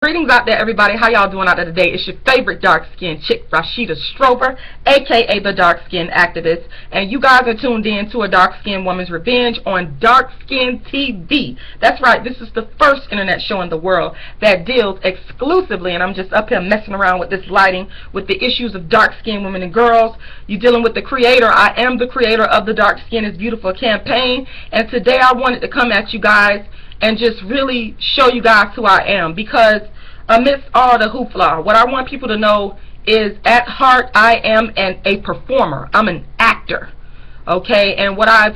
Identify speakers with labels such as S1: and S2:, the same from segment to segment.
S1: Greetings out there, everybody. How y'all doing out there today? It's your favorite dark-skinned chick, Rashida Strober, aka the dark-skinned activist, and you guys are tuned in to A Dark-Skinned Woman's Revenge on Dark-Skinned TV. That's right, this is the first internet show in the world that deals exclusively, and I'm just up here messing around with this lighting, with the issues of dark-skinned women and girls. You're dealing with the creator. I am the creator of the Dark Skin is Beautiful campaign, and today I wanted to come at you guys and just really show you guys who I am, because amidst all the hoopla, what I want people to know is at heart I am a performer. I'm an actor, okay? And what I've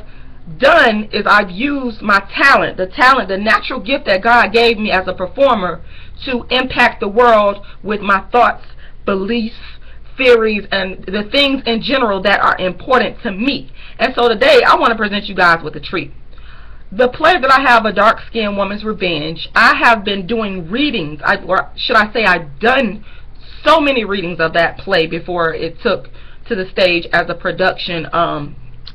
S1: done is I've used my talent, the natural gift that God gave me as a performer to impact the world with my thoughts, beliefs, theories, and the things in general that are important to me. And so today I want to present you guys with a treat. The play that I have, A Dark-Skinned Woman's Revenge, I have been doing readings, or should I say I've done so many readings of that play before it took to the stage as a production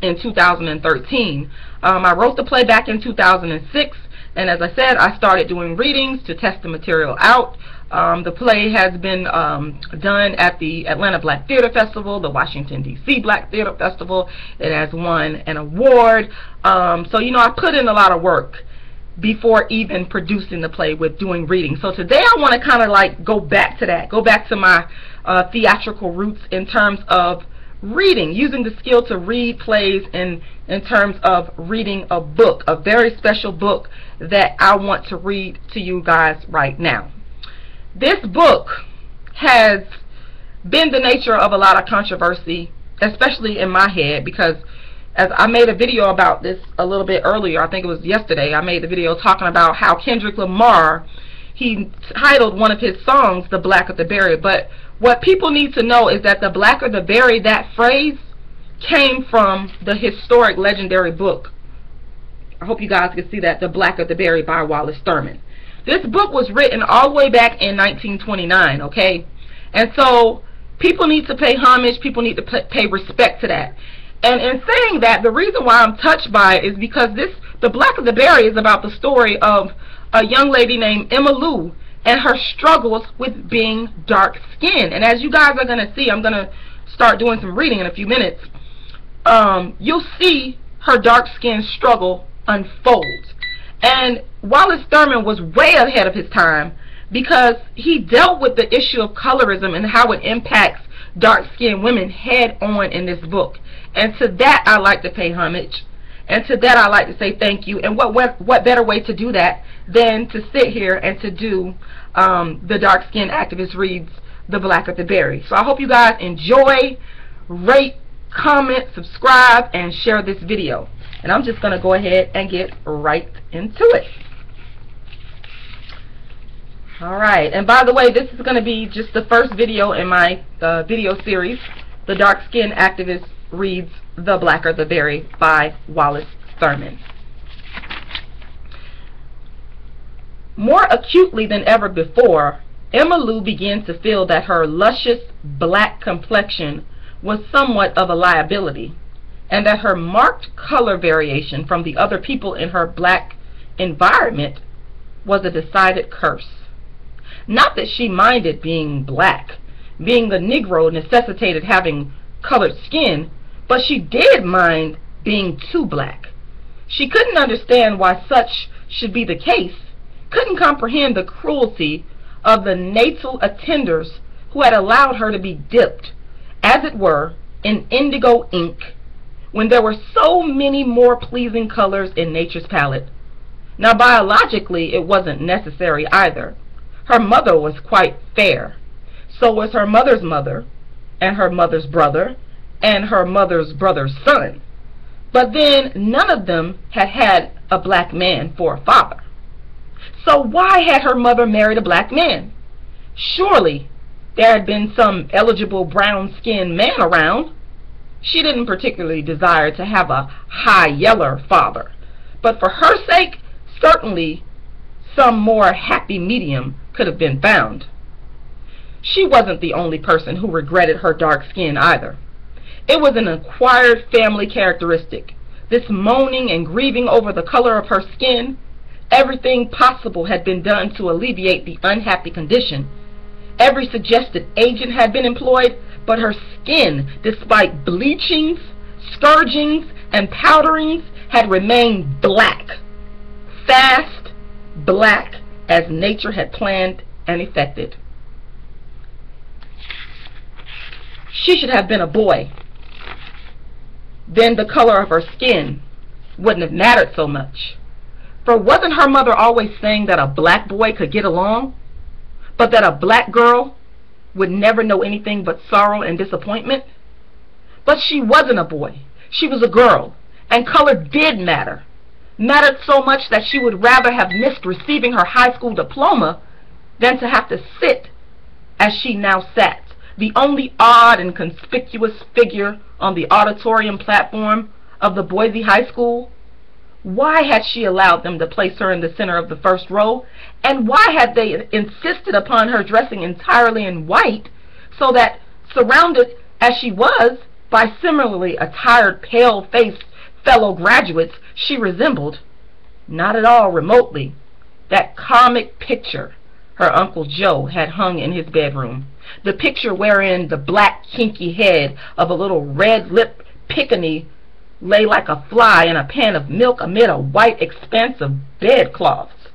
S1: in 2013. I wrote the play back in 2006, and as I said, I started doing readings to test the material out. The play has been done at the Atlanta Black Theater Festival, the Washington, D.C. Black Theater Festival. It has won an award. So, you know, I put in a lot of work before even producing the play with doing readings. So today I want to kind of like go back to that, go back to my theatrical roots in terms of reading, using the skill to read plays in terms of reading a book, a very special book that I want to read to you guys right now. This book has been the nature of a lot of controversy, especially in my head, because as I made a video about this a little bit earlier, I think it was yesterday, I made the video talking about how Kendrick Lamar, he titled one of his songs, The Blacker the Berry. But what people need to know is that the blacker the berry, that phrase came from the historic legendary book. I hope you guys can see that, The Blacker the Berry by Wallace Thurman. This book was written all the way back in 1929, okay? And so people need to pay homage, people need to pay respect to that. And in saying that, the reason why I'm touched by it is because The Blacker the Berry is about the story of a young lady named Emma Lou and her struggles with being dark-skinned. And as you guys are going to see, I'm going to start doing some reading in a few minutes, you'll see her dark-skin struggle unfold. And Wallace Thurman was way ahead of his time because he dealt with the issue of colorism and how it impacts dark-skinned women head on in this book. And to that I like to pay homage, and to that I like to say thank you. And what better way to do that than to sit here and to do the Dark-Skinned Activist Reads The Blacker the Berry. So I hope you guys enjoy, rate, comment, subscribe, and share this video. And I'm just going to go ahead and get right into it. Alright, and by the way, this is going to be just the first video in my video series, The Dark-Skinned Activist Reads The Blacker the Berry by Wallace Thurman. More acutely than ever before, Emma Lou began to feel that her luscious black complexion was somewhat of a liability, and that her marked color variation from the other people in her black environment was a decided curse. Not that she minded being black. Being a Negro necessitated having colored skin, but she did mind being too black. She couldn't understand why such should be the case, couldn't comprehend the cruelty of the natal attenders who had allowed her to be dipped, as it were, in indigo ink, when there were so many more pleasing colors in nature's palette. Now, biologically, it wasn't necessary either. Her mother was quite fair. So was her mother's mother, and her mother's brother, and her mother's brother's son. But then none of them had had a black man for a father. So why had her mother married a black man? Surely there had been some eligible brown-skinned man around. She didn't particularly desire to have a high-yeller father, but for her sake, certainly some more happy medium could have been found. She wasn't the only person who regretted her dark skin either. It was an acquired family characteristic, this moaning and grieving over the color of her skin, Everything possible had been done to alleviate the unhappy condition. Every suggested agent had been employed, but her skin, despite bleachings, scourgings, and powderings, had remained black. Fast, black, as nature had planned and effected. She should have been a boy. Then the color of her skin wouldn't have mattered so much. For wasn't her mother always saying that a black boy could get along, but that a black girl would never know anything but sorrow and disappointment? But she wasn't a boy. She was a girl, and color did matter. Mattered so much that she would rather have missed receiving her high school diploma than to have to sit as she now sat, the only odd and conspicuous figure on the auditorium platform of the Boise High School. Why had she allowed them to place her in the center of the first row? And why had they insisted upon her dressing entirely in white, so that, surrounded as she was by similarly attired, pale-faced fellow graduates, she resembled, not at all remotely, that comic picture her Uncle Joe had hung in his bedroom, the picture wherein the black kinky head of a little red-lipped pickaninny lay like a fly in a pan of milk amid a white expanse of bedcloths.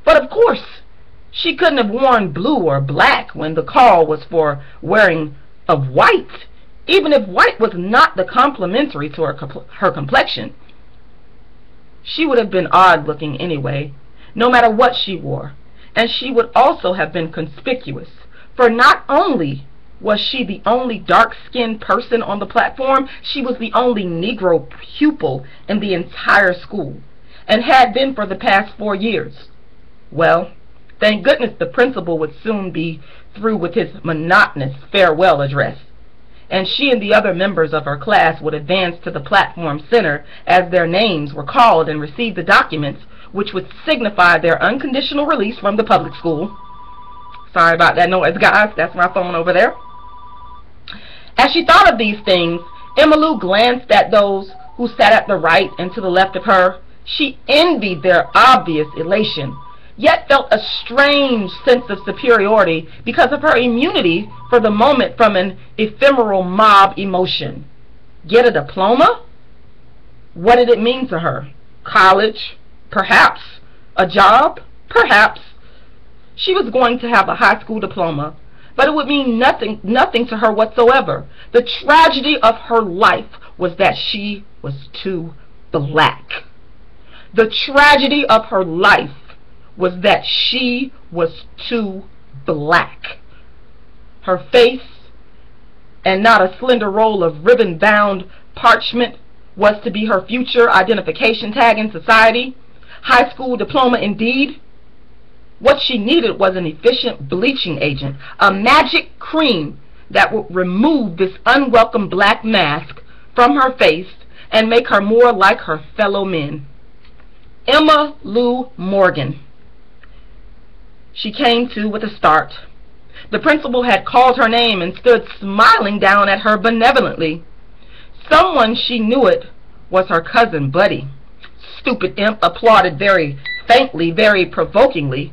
S1: But of course, she couldn't have worn blue or black when the call was for wearing of white, even if white was not the complementary to her complexion. She would have been odd-looking anyway, no matter what she wore, and she would also have been conspicuous, for not only was she the only dark-skinned person on the platform, she was the only Negro pupil in the entire school, and had been for the past 4 years. Well, thank goodness the principal would soon be through with his monotonous farewell address, and she and the other members of her class would advance to the platform center as their names were called and receive the documents which would signify their unconditional release from the public school. Sorry about that noise, guys. That's my phone over there. As she thought of these things, Emmylou glanced at those who sat at the right and to the left of her. She envied their obvious elation, yet felt a strange sense of superiority because of her immunity for the moment from an ephemeral mob emotion. Get a diploma? What did it mean to her? College? Perhaps. A job? Perhaps. She was going to have a high school diploma, but it would mean nothing to her whatsoever. The tragedy of her life was that she was too black. The tragedy of her life was that she was too black. Her face, and not a slender roll of ribbon-bound parchment, was to be her future identification tag in society. High school diploma indeed. What she needed was an efficient bleaching agent, a magic cream that would remove this unwelcome black mask from her face and make her more like her fellow men. Emmylou Morgan. She came to with a start. The principal had called her name and stood smiling down at her benevolently. Someone, she knew it, was her cousin Buddy. Stupid imp applauded very faintly, very provokingly.